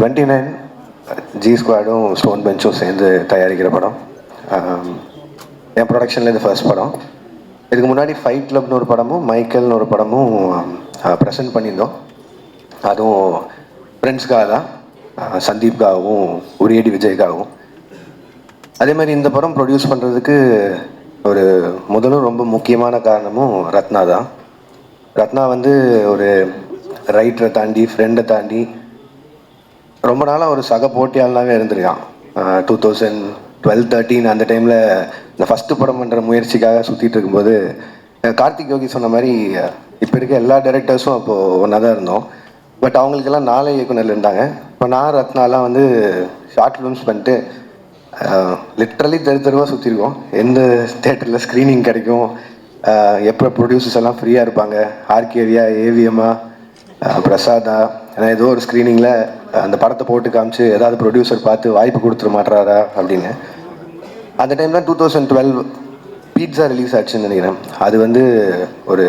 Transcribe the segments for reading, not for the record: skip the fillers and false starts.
29 G ஸ்குவாடும் stone பெஞ்சும் சேர்ந்து தயாரிக்கிற படம். என் ப்ரொடக்ஷனில் இது ஃபர்ஸ்ட் படம். இதுக்கு முன்னாடி ஃபைட் கிளப்னு ஒரு படமும் மைக்கேல்னு ஒரு படமும் ப்ரெசென்ட் பண்ணியிருந்தோம். அதுவும் ஃப்ரெண்ட்ஸ்க்காக தான், சந்தீப்காகவும் உரியடி விஜய்க்காகவும். அதே மாதிரி இந்த படம் ப்ரொடியூஸ் பண்ணுறதுக்கு ஒரு முதலும் ரொம்ப முக்கியமான காரணமும் ரத்னா தான். ரத்னா வந்து ஒரு ரைட்டரை தாண்டி ஃப்ரெண்டை தாண்டி ரொம்ப நாளாக ஒரு சக போட்டியாளனாகவே இருந்திருக்கான். 2012-13 அந்த டைமில் இந்த ஃபஸ்ட்டு படம் பண்ணுற முயற்சிக்காக சுற்றிட்டு இருக்கும்போது கார்த்திக் யோகி சொன்ன மாதிரி இப்போ இருக்க எல்லா டைரக்டர்ஸும் அப்போது ஒன்றா தான் இருந்தோம். பட் அவங்களுக்கெல்லாம் 4 இயக்குனர் இருந்தாங்க. இப்போ நான் ரத்னாலாம் வந்து ஷார்ட் ஃபிலிம்ஸ் பண்ணிட்டு லிட்ரலி தெருவாக சுற்றிருக்கோம். எந்த தேட்டரில் ஸ்க்ரீனிங் கிடைக்கும், எப்போ ப்ரொடியூசர்ஸ் எல்லாம் ஃப்ரீயாக இருப்பாங்க, ஆர்கேவியா, ஏவிஎம்மா, பிரசாதா, ஏன்னா ஏதோ ஒரு ஸ்க்ரீனிங்கில் அந்த படத்தை போட்டு காமிச்சு ஏதாவது ப்ரொடியூசர் பார்த்து வாய்ப்பு கொடுத்துட மாட்டுறாரா அப்படின்னு. அந்த டைம் தான் 2012 பீட்சா ரிலீஸ் ஆச்சுன்னு நினைக்கிறேன். அது வந்து ஒரு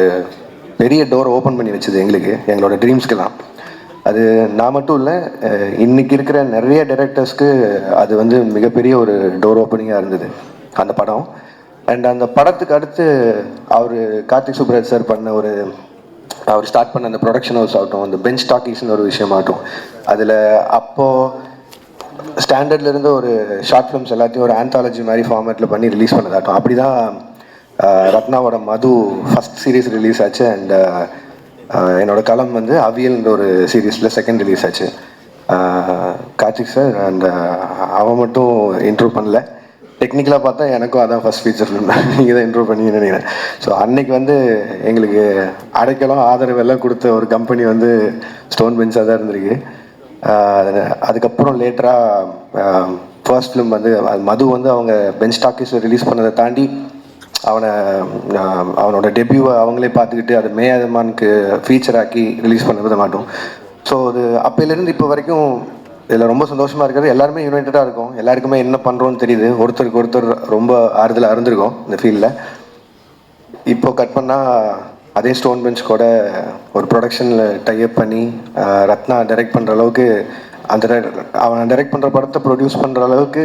பெரிய டோர் ஓப்பன் பண்ணி வச்சுது எங்களுக்கு, எங்களோட ட்ரீம்ஸ்க்கெல்லாம். அது நான் மட்டும் இல்லை, இன்றைக்கி இருக்கிற நிறைய டைரக்டர்ஸ்க்கு அது வந்து மிகப்பெரிய ஒரு டோர் ஓப்பனிங்காக இருந்தது அந்த படம். அண்ட் அந்த படத்துக்கு அடுத்து அவர் கார்த்திக் சுப்ராஜ் சார் பண்ண அவர் ஸ்டார்ட் பண்ண அந்த ப்ரொடக்ஷன் ஹவுஸ் ஆகட்டும், அந்த பெஞ்ச் டாக்கீஸ்னு ஒரு விஷயமாகட்டும், அதில் அப்போது ஸ்டாண்டர்டில் இருந்த ஒரு ஷார்ட் ஃபிலிம்ஸ் எல்லாத்தையும் ஒரு ஆந்தாலஜி மாதிரி ஃபார்மேட்டில் பண்ணி ரிலீஸ் பண்ணதாகட்டும். அப்படி தான் ரத்னாவோட மது ஃபஸ்ட் சீரீஸ் ரிலீஸ் ஆச்சு. அண்ட் என்னோட களம் வந்து அவியல்ன்ற ஒரு சீரீஸில் செகண்ட் ரிலீஸ் ஆச்சு. கார்த்திக் சார் அண்ட் அவன் மட்டும் இன்ட்ரூவ் பண்ணல, டெக்னிக்கலாக பார்த்தா எனக்கும் அதான் ஃபஸ்ட் ஃபீச்சர் ஃபிலிம் நீங்கள் தான் இன்ட்ரூவ் பண்ணி நினைக்கிறேன். ஸோ அன்னைக்கு வந்து எங்களுக்கு அடைக்கலம் ஆதரவு எல்லாம் கொடுத்த ஒரு கம்பெனி வந்து ஸ்டோன் பெஞ்சாக தான் இருந்திருக்கு. அதுக்கப்புறம் லேட்டராக ஃபர்ஸ்ட் ஃபிலிம் வந்து மது வந்து அவங்க பெஞ்ச் டாக்கீஸில் ரிலீஸ் பண்ணதை தாண்டி அவனோட டெபியூவை அவங்களே பார்த்துக்கிட்டு அதை மேயமானுக்கு ஃபீச்சர் ஆக்கி ரிலீஸ் பண்ண மாட்டோம். ஸோ அது அப்போலேருந்து இப்போ வரைக்கும் இதில் ரொம்ப சந்தோஷமாக இருக்கிறது, எல்லாருமே யுனைட்டடாக இருக்கும், எல்லாருக்குமே என்ன பண்ணுறோன்னு தெரியுது, ஒருத்தருக்கு ஒருத்தர் ரொம்ப ஆறுதலாக இருந்திருக்கும் இந்த ஃபீல்டில். இப்போ கட் பண்ணால் அதே ஸ்டோன் பெஞ்ச் கூட ஒரு ப்ரொடக்ஷனில் டைப் பண்ணி ரத்னா டைரக்ட் பண்ணுற அளவுக்கு, அவன் டைரக்ட் பண்ணுற படத்தை ப்ரொடியூஸ் பண்ணுற அளவுக்கு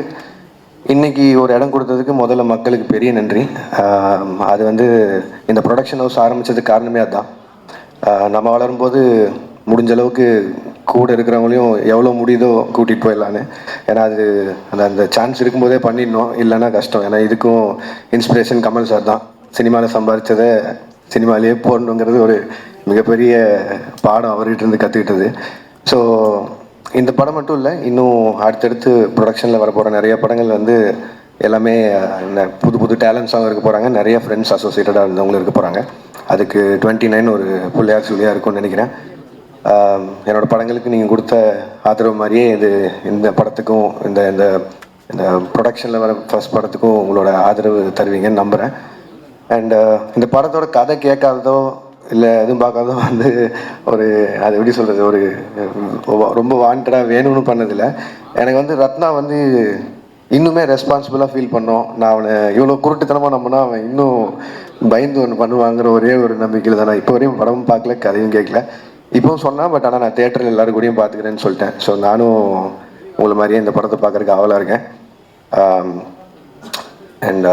இன்றைக்கி ஒரு இடம் கொடுத்ததுக்கு முதல்ல மக்களுக்கு பெரிய நன்றி. அது வந்து இந்த ப்ரொடக்ஷன் ஹவுஸ் ஆரம்பித்ததுக்கு காரணமே அதுதான். நம்ம வளரும்போது முடிஞ்ச அளவுக்கு கூட இருக்கிறவங்களையும் எவ்வளோ முடியுதோ கூட்டிகிட்டு போயிடலான்னு. ஏன்னா அது அந்த சான்ஸ் இருக்கும்போதே பண்ணிடணும், இல்லைன்னா கஷ்டம். ஏன்னா இதுக்கும் இன்ஸ்பிரேஷன் கமல் சார் தான். சினிமாவில் சம்பாதிச்சதை சினிமாலேயே போடணுங்கிறது ஒரு மிகப்பெரிய பாடம் அவர்கிட்ட இருந்து கற்றுக்கிட்டது. ஸோ இந்த படம் மட்டும் இல்லை, இன்னும் அடுத்தடுத்து ப்ரொடக்ஷனில் வரப்போகிற நிறைய படங்கள் வந்து எல்லாமே புது புது டேலண்ட்ஸாகவும் இருக்க போகிறாங்க, நிறைய ஃப்ரெண்ட்ஸ் அசோசியேட்டடாக இருந்தவங்களும் இருக்க போகிறாங்க. அதுக்கு 29 ஒரு பிள்ளையார் சொல்லியாக இருக்கும்னு நினைக்கிறேன். என்னோடய படங்களுக்கு நீங்கள் கொடுத்த ஆதரவு மாதிரியே இந்த படத்துக்கும் இந்த இந்த இந்த ப்ரொடக்ஷனில் வர ஃபர்ஸ்ட் படத்துக்கும் உங்களோட ஆதரவு தருவீங்கன்னு நம்புகிறேன். அண்ட் இந்த படத்தோட கதை கேட்காததோ இல்லை எதுவும் பார்க்காதோ வந்து அது எப்படி சொல்கிறது, ரொம்ப வாண்டடாக வேணும்னு பண்ணதில்லை. எனக்கு வந்து ரத்னா வந்து இன்னுமே ரெஸ்பான்சிபிளாக ஃபீல் பண்ணோம். நான் அவனை இவ்வளோ குருட்டுத்தனமாக நம்பினா அவன் இன்னும் பயந்து ஒன்று பண்ணுவாங்கிற ஒரே ஒரு நம்பிக்கையில் தான் நான் இப்போ வரையும் படமும் பார்க்கல, கதையும் கேட்கல. இப்போவும் சொன்னேன், பட் ஆனால் நான் தேட்டரில் எல்லோரும் கூடயும் பார்த்துக்கிறேன்னு சொல்லிட்டேன். ஸோ நானும் உங்களை மாதிரியே இந்த படத்தை பார்க்குறதுக்கு ஆவலாக இருக்கேன். And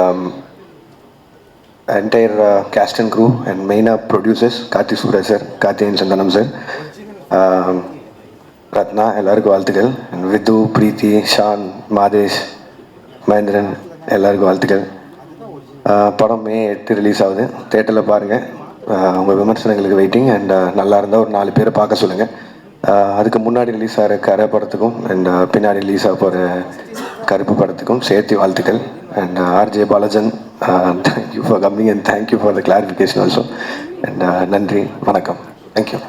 entire cast and crew and மெயினாக producers Karthik Subbaraj sir, Karthikeyan Santhanam sir, Rathna, எல்லாருக்கும் வாழ்த்துக்கள். அண்ட் வித்து, பிரீத்தி, ஷான், மாதேஷ், மகேந்திரன், எல்லாருக்கும் வாழ்த்துக்கள். படம் May 8 ரிலீஸ் ஆகுது, தேட்டரில் பாருங்கள். உங்கள் விமர்சனங்களுக்கு வெயிட்டிங். அண்ட் நல்லா இருந்தால் ஒரு 4 பேரை பார்க்க சொல்லுங்கள். அதுக்கு முன்னாடி ரிலீஸ் ஆகிற கரை படத்துக்கும் அண்ட் பின்னாடி ரிலீஸ் ஆக போகிற கருப்பு படத்துக்கும் சேர்த்து வாழ்த்துக்கள். And RJ பாலாஜன், thank you for coming and thank you for the clarification also. And நன்றி, வணக்கம், தேங்க்யூ.